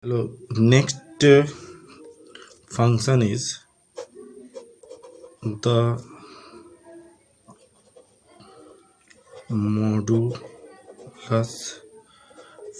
Hello. Next function is the modulus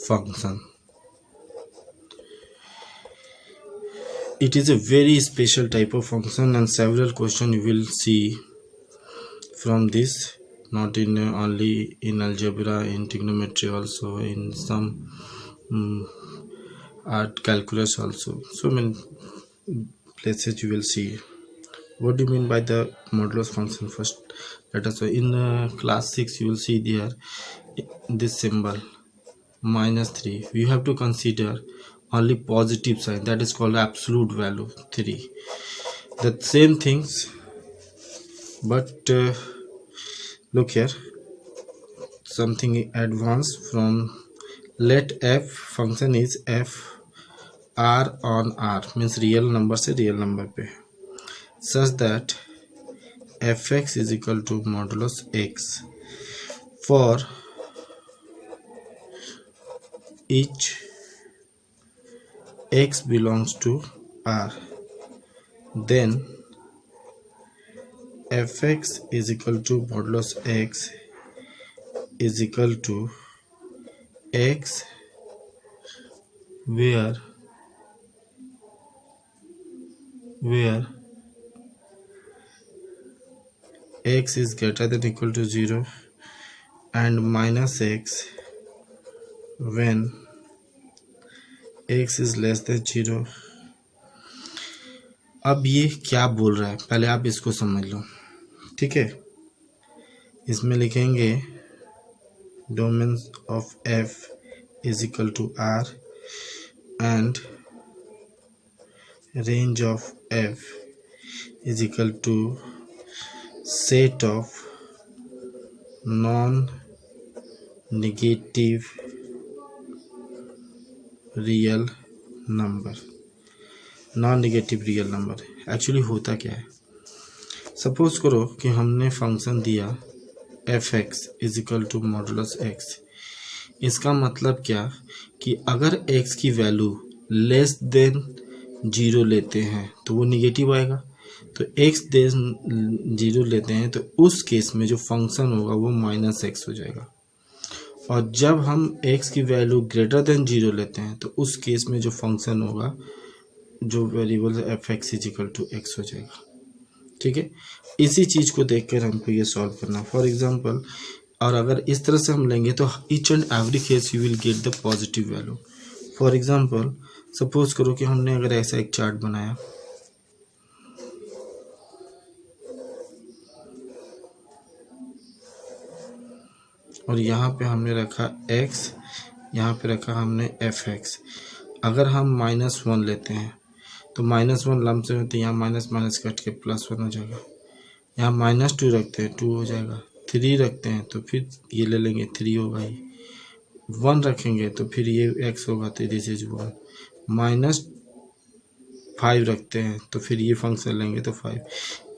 function. It is a very special type of function, and several questions you will see from this, not in only in algebra, in trigonometry also, in some art calculus also. So many places you will see. What do you mean by the modulus function? First, let us say in class 6 you will see there this symbol -3. You have to consider only positive sign, that is called absolute value 3. The same things, but look here, something advanced from let f function is f r on r, means real number से real number पे, such that fx is equal to modulus x for each x belongs to R. Then fx is equal to modulus x is equal to x where x is greater than equal to 0 and minus x when x is less than 0. अब ये क्या बोल रहा है पहले आप इसको समझ लो, ठीक है। इसमें लिखेंगे domain of f is equal to r and range of f is equal to set of non-negative real number. Non negative real number actually होता क्या है, सपोज करो कि हमने फंक्शन दिया f x is equal to modulus x. इसका मतलब क्या कि अगर एक्स की वैल्यू लेस देन 0 लेते हैं तो वो निगेटिव आएगा, तो एक्स देन 0 लेते हैं तो उस केस में जो फंक्शन होगा वो माइनस एक्स हो जाएगा, और जब हम x की वैल्यू ग्रेटर देन 0 लेते हैं तो उस केस में जो फंक्शन होगा, जो variable f x is equal to x हो जाएगा, ठीक है। इसी चीज़ को देखकर हमको ये सॉल्व करना फॉर एग्जांपल, और अगर इस तरह से हम लेंगे तो each and every case you will get the positive value. For example suppose करो कि हमने अगर ऐसा एक चार्ट बनाया, और यहाँ पे हमने रखा x, यहाँ पे रखा हमने एफ एक्स। अगर हम -1 लेते हैं तो -1 लम से होते हैं, यहाँ माइनस माइनस कट के +1 हो जाएगा। यहाँ -2 रखते हैं 2 हो जाएगा, 3 रखते हैं तो फिर ये ले लेंगे 3 होगा ही, 1 रखेंगे तो फिर ये x होगा तो दिस इज 1, -5 रखते हैं तो फिर ये फंक्शन लेंगे तो 5।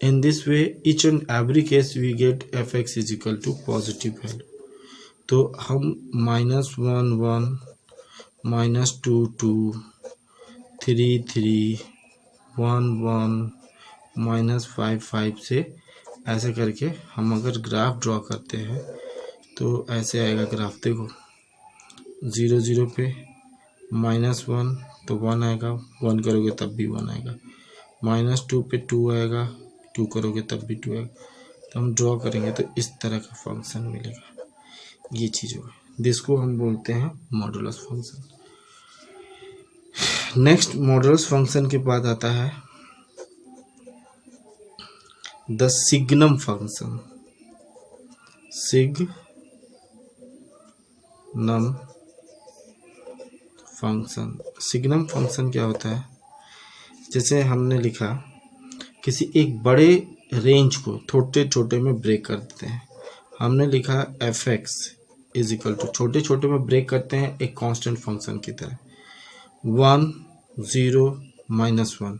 In this way each and every case we get f x is equal to positive value. तो हम -1 1 -2 2 3 3 1 1 -5 5 से ऐसे करके हम अगर ग्राफ ड्रॉ करते हैं तो ऐसे आएगा ग्राफ। देखो 0 0 पे -1 तो 1 आएगा, 1 करोगे तब भी 1 आएगा, -2 पे 2 आएगा, 2 करोगे तब भी 2 आएगा। तो हम ड्रॉ करेंगे तो इस तरह का फंक्शन मिलेगा, ये चीज़ होगा, जिसको हम बोलते हैं modulus function. Next modulus function के बाद आता है the signum function. Signum function क्या होता है, जैसे हमने लिखा किसी एक बड़े रेंज को छोटे छोटे में ब्रेक कर देते हैं। हमने लिखा f x is equal to, छोटे छोटे में ब्रेक करते हैं एक कांस्टेंट फंक्शन की तरह, 1 0 -1।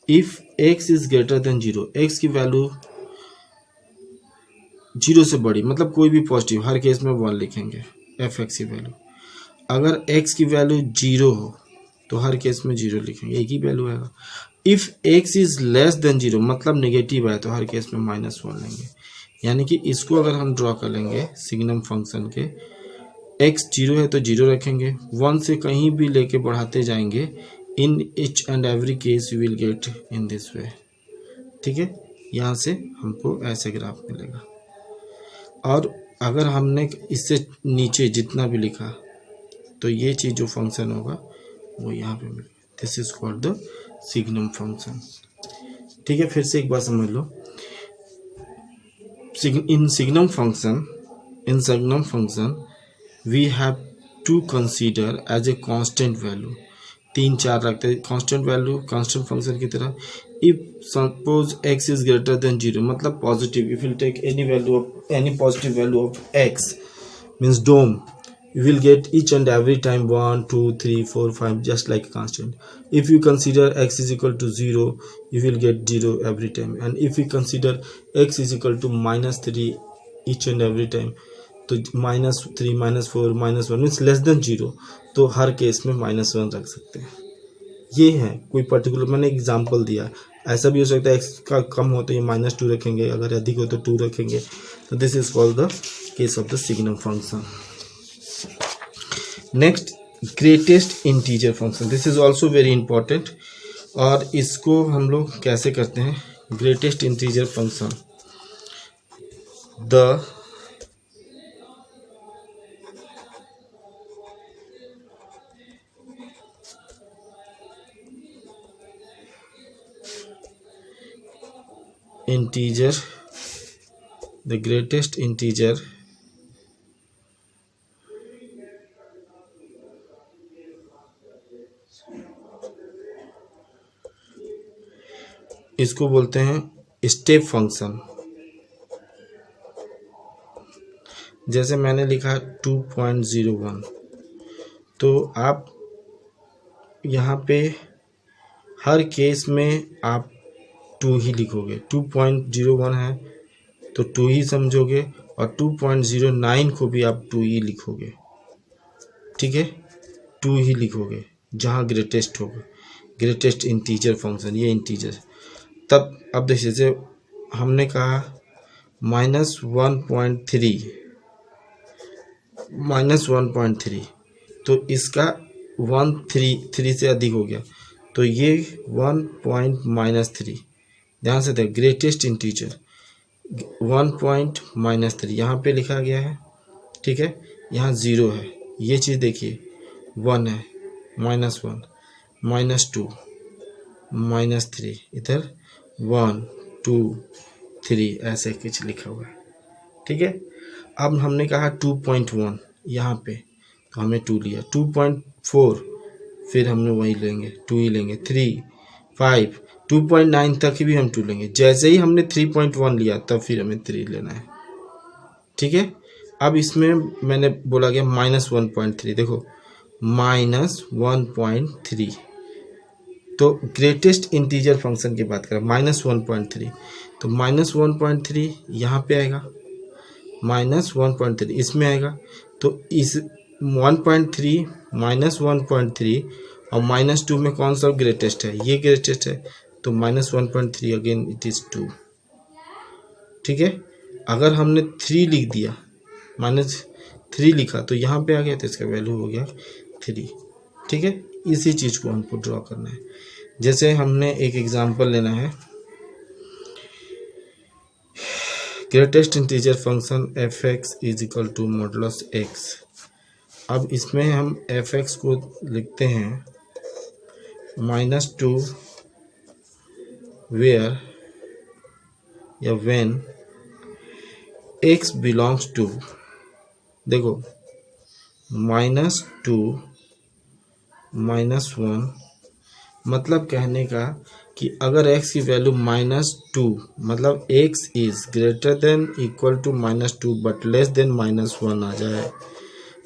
If x is greater than 0, x की वैल्यू 0 से बड़ी, मतलब कोई भी पॉजिटिव, हर केस में 1 लिखेंगे एफ एक्स की वैल्यू। अगर x की वैल्यू 0 हो तो हर केस में 0 लिखेंगे, एक ही वैल्यू आएगा। If x is less than 0 मतलब नेगेटिव है तो हर केस में -1 लेंगे। यानी कि इसको अगर हम ड्रॉ कर लेंगे सिग्नम फंक्शन के, x 0 है तो 0 रखेंगे, 1 से कहीं भी लेके बढ़ाते जाएंगे, in each and every case you will get in this वे। ठीक है, यहाँ से हमको ऐसे ग्राफ मिलेगा। और अगर हमने इससे नीचे जितना भी लिखा तो ये चीज़ जो फंक्शन होगा वो यहाँ पे मिलेगा। This is called the signum function. ठीक है, फिर से एक बार समझ लो। In signum function we have to consider as a constant value. 3-4 रखते हैं कांस्टेंट वैल्यू कांस्टेंट फंक्शन की तरह। If suppose x is greater than 0 मतलब positive, if you take any positive value of x means dome, you will get each and every time 1 2 3 4 5 just like a constant. If you consider x is equal to 0 you will get 0 every time, and if you consider x is equal to -3 each and every time तो -3 -4 -1 means less than 0 तो हर case में -1 रख सकते हैं। ये है कोई particular, मैंने एग्जांपल दिया। ऐसा भी हो सकता है x का कम हो तो ये -2 रखेंगे, अगर अधिक हो तो 2 रखेंगे। तो this is called the case of the signum function. Next greatest integer function, this is also very important. और इसको हम लोग कैसे करते हैं? Greatest integer function, the integer, the greatest integer इसको बोलते हैं स्टेप फंक्शन। जैसे मैंने लिखा 2.01 तो आप यहाँ पे हर केस में आप 2 ही लिखोगे। 2.01 है तो 2 ही समझोगे, और 2.09 को भी आप 2 ही लिखोगे। ठीक है, 2 ही लिखोगे जहाँ ग्रेटेस्ट होगा, ग्रेटेस्ट इंटीजर फंक्शन, ये इंटीजर। तब अब देखिए, जैसे हमने कहा -1.3 तो इसका 3 से अधिक हो गया तो ये 1.-3। ध्यान से देख, ग्रेटेस्ट इंटीजर 1.-3 यहाँ पे लिखा गया है। ठीक है, यहाँ 0 है, ये चीज़ देखिए 1 है, -1 -2 -3, इधर 1 2 3 ऐसे कुछ लिखा हुआ है। ठीक है, अब हमने कहा 2.1 यहाँ पे तो हमें 2 लिया, 2.4 फिर हमने वही लेंगे, 2 ही लेंगे, 3 5 2.9 तक भी हम 2 लेंगे। जैसे ही हमने 3.1 लिया तब फिर हमें 3 लेना है। ठीक है, अब इसमें मैंने बोला गया -1.3, देखो -1.3 तो ग्रेटेस्ट इंटीजर फंक्शन की बात करें -1.3 तो -1.3 यहाँ पे आएगा, -1.3 इसमें आएगा। तो इस 1.3 -1.3 और -2 में कौन सा ग्रेटेस्ट है? ये ग्रेटेस्ट है, तो -1.3 अगेन इट इज़ 2। ठीक है, अगर हमने 3 लिख दिया, -3 लिखा तो यहाँ पे आ गया तो इसका वैल्यू हो गया 3। ठीक है, इसी चीज़ को हमको ड्रॉ करना है। जैसे हमने एक एग्जांपल लेना है, greatest integer function f(x) is equal to modulus x। अब इसमें हम f(x) को लिखते हैं -2 वेयर या व्हेन x बिलोंग्स टू, देखो -2 -1 मतलब कहने का कि अगर x की वैल्यू -2 मतलब x is greater than equal to -2 but less than -1 आ जाए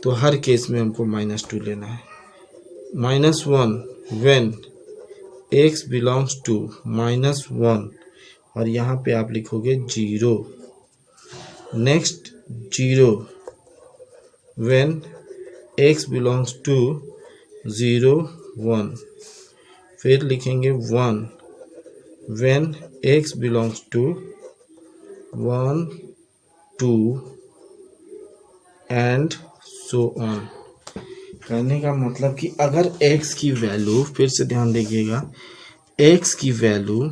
तो हर केस में हमको -2 लेना है। -1 व्हेन x बिलोंग्स टू -1 और यहाँ पे आप लिखोगे 0। Next 0 when x belongs to 0 1, फिर लिखेंगे 1 when x belongs to 1, 2 and so on। कहने का मतलब कि अगर x की वैल्यू, फिर से ध्यान देखिएगा, x की वैल्यू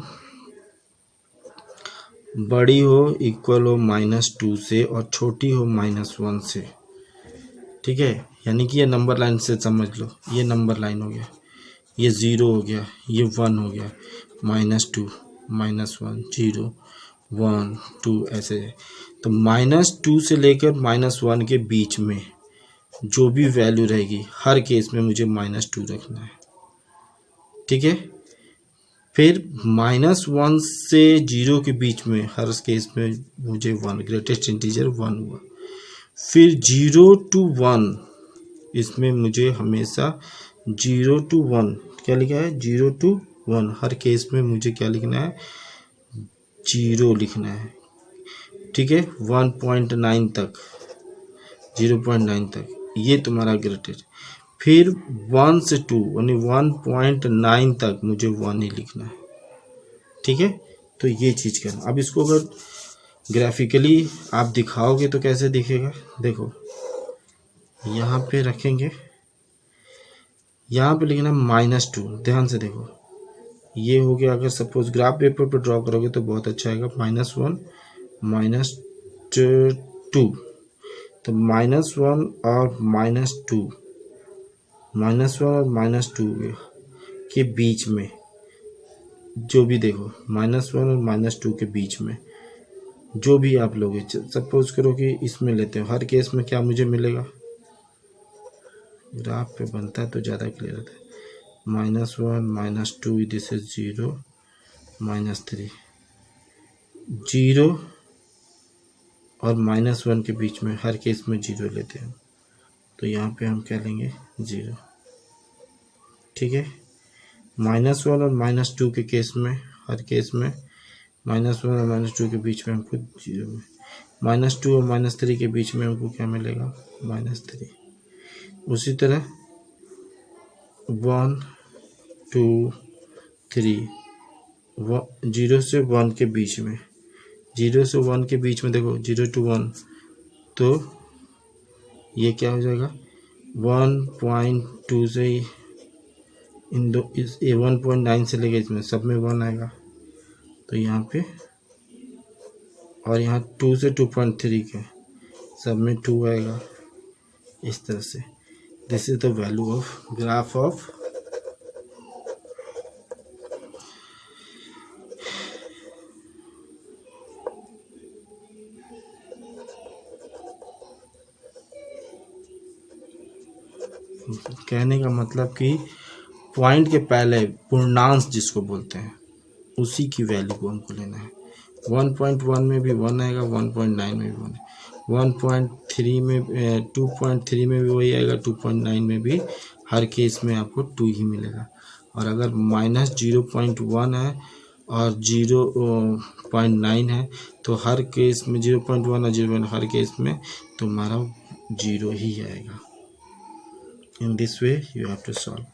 बड़ी हो, इक्वल हो -2 से और छोटी हो -1 से, ठीक है। यानी कि ये नंबर लाइन से समझ लो, ये नंबर लाइन हो गया, ये 0 हो गया, ये 1 हो गया, -2 -1 0 1 2 ऐसे। तो -2 से लेकर -1 के बीच में जो भी वैल्यू रहेगी, हर केस में मुझे -2 रखना है, ठीक है। फिर -1 से 0 के बीच में हर केस में मुझे 1, ग्रेटेस्ट इंटीजर 1 हुआ। फिर 0 to 1, इसमें मुझे हमेशा 0 to 1 क्या लिखा है, 0 to 1, हर केस में मुझे क्या लिखना है, 0 लिखना है, ठीक है। 1.9 तक, 0.9 तक, ये तुम्हारा ग्रेटेस्ट। फिर 1 से 2 यानी 1.9 तक मुझे 1 ही लिखना है, ठीक है। तो ये चीज़ करना। अब इसको अगर ग्राफिकली आप दिखाओगे तो कैसे दिखेगा, देखो यहाँ पे रखेंगे, यहाँ पे लिखना -2, ध्यान से देखो, ये हो गया। अगर सपोज ग्राफ पेपर पर ड्रॉ करोगे तो बहुत अच्छा आएगा, -1 -2, तो -1 और -2, -1 और -2 के बीच में जो भी देखो, -1 और -2 के बीच में जो भी आप लोगे, सपोज करो कि इसमें लेते हो, हर केस में क्या मुझे मिलेगा, ग्राफ पे बनता है तो ज़्यादा क्लियर होता है, -1 -2, दिस इज 0 -3, 0 और -1 के बीच में हर केस में 0 लेते हैं, तो यहाँ पे हम क्या लेंगे, 0, ठीक है। -1 और -2 के केस में, हर केस में -1 और -2 के बीच में हमको 0 में, -2 और -3 के बीच में हमको क्या मिलेगा, -3। उसी तरह 1 2 3, 0 से 1 के बीच में, 0 से 1 के बीच में देखो, 0 to 1, तो ये क्या हो जाएगा, 1.2 से इन दो, इस 1.9 से लेके इसमें सब में 1 आएगा, तो यहाँ पे, और यहाँ 2 से 2.3 के सब में 2 आएगा, इस तरह से। This is the value of graph of कहने का मतलब कि पॉइंट के पहले पूर्णांश जिसको बोलते हैं, उसी की वैल्यू को हमको लेना है। 1.1 में भी 1 आएगा, 1.9 में भी 1 है, 1.3 में 2.3 में भी वही आएगा, 2.9 में भी हर केस में आपको 2 ही मिलेगा। और अगर -0.1 है और 0.9 है तो हर केस में 0.1 और 0.9 हर केस में तुम्हारा 0 ही आएगा। In this way you have to solve.